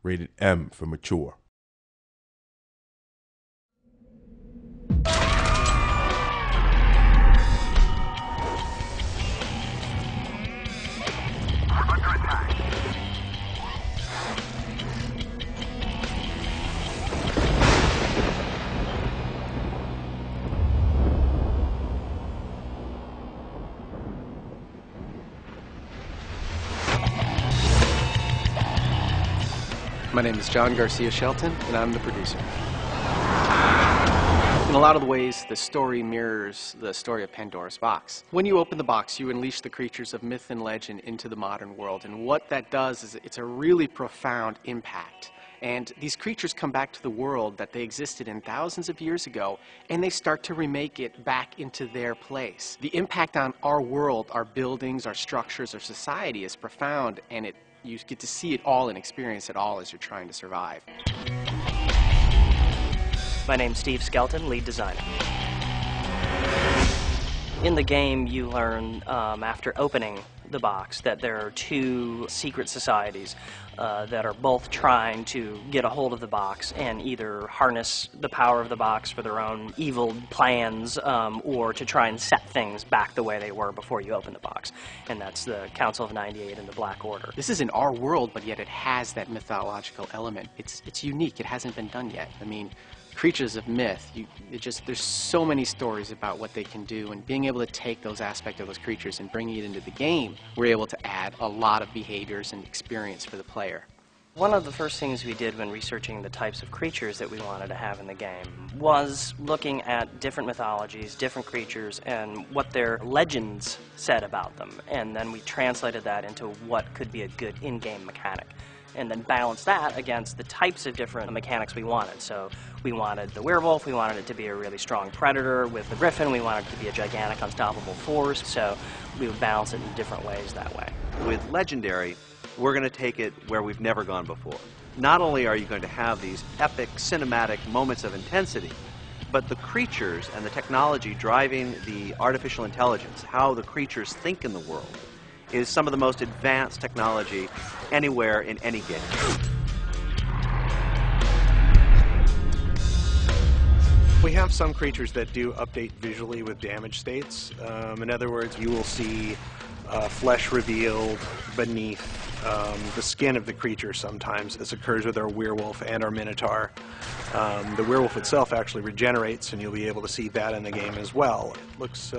Rated M for mature. My name is John Garcia Shelton, and I'm the producer. In a lot of the ways, the story mirrors the story of Pandora's Box. When you open the box, you unleash the creatures of myth and legend into the modern world, and what that does is it's a really profound impact. And these creatures come back to the world that they existed in thousands of years ago, and they start to remake it back into their place. The impact on our world, our buildings, our structures, our society is profound, and you get to see it all and experience it all as you're trying to survive. My name's Steve Skelton, lead designer. In the game, you learn after opening the box that there are two secret societies that are both trying to get a hold of the box and either harness the power of the box for their own evil plans or to try and set things back the way they were before you open the box. And that's the Council of 98 and the Black Order. This is in our world, but yet it has that mythological element. It's unique. It hasn't been done yet. I mean, creatures of myth, there's so many stories about what they can do, and being able to take those aspects of those creatures and bringing it into the game, we're able to add a lot of behaviors and experience for the player. One of the first things we did when researching the types of creatures that we wanted to have in the game was looking at different mythologies, different creatures, and what their legends said about them. And then we translated that into what could be a good in-game mechanic. And then balance that against the types of different mechanics we wanted. So we wanted the werewolf, we wanted it to be a really strong predator. With the griffin, we wanted it to be a gigantic, unstoppable force. So we would balance it in different ways that way. With Legendary, we're going to take it where we've never gone before. Not only are you going to have these epic cinematic moments of intensity, but the creatures and the technology driving the artificial intelligence, how the creatures think in the world, is some of the most advanced technology anywhere in any game. We have some creatures that do update visually with damage states. In other words, you will see flesh revealed beneath the skin of the creature sometimes. This occurs with our werewolf and our minotaur. The werewolf itself actually regenerates, and you'll be able to see that in the game as well. It looks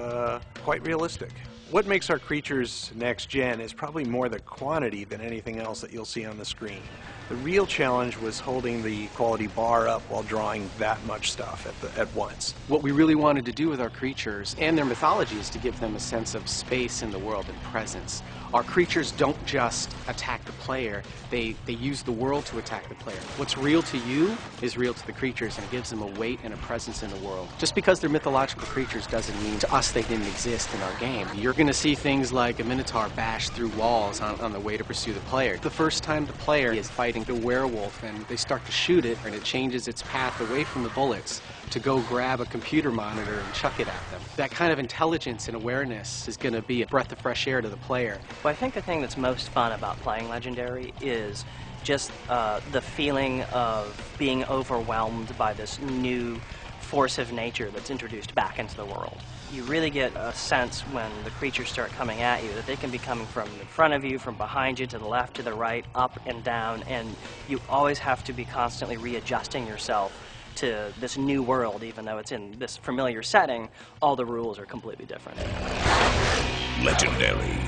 quite realistic. What makes our creatures next gen is probably more the quantity than anything else that you'll see on the screen. The real challenge was holding the quality bar up while drawing that much stuff at once. What we really wanted to do with our creatures and their mythology is to give them a sense of space in the world and presence. Our creatures don't just attack the player, they use the world to attack the player. What's real to you is real to the creatures, and it gives them a weight and a presence in the world. Just because they're mythological creatures doesn't mean to us they didn't exist in our game. You're going to see things like a minotaur bash through walls on the way to pursue the player. The first time the player is fighting the werewolf and they start to shoot it, and it changes its path away from the bullets to go grab a computer monitor and chuck it at them. That kind of intelligence and awareness is going to be a breath of fresh air to the player. Well, I think the thing that's most fun about playing Legendary is just the feeling of being overwhelmed by this new force of nature that's introduced back into the world. You really get a sense when the creatures start coming at you that they can be coming from in front of you, from behind you, to the left, to the right, up and down, and you always have to be constantly readjusting yourself to this new world. Even though it's in this familiar setting, all the rules are completely different. Legendary.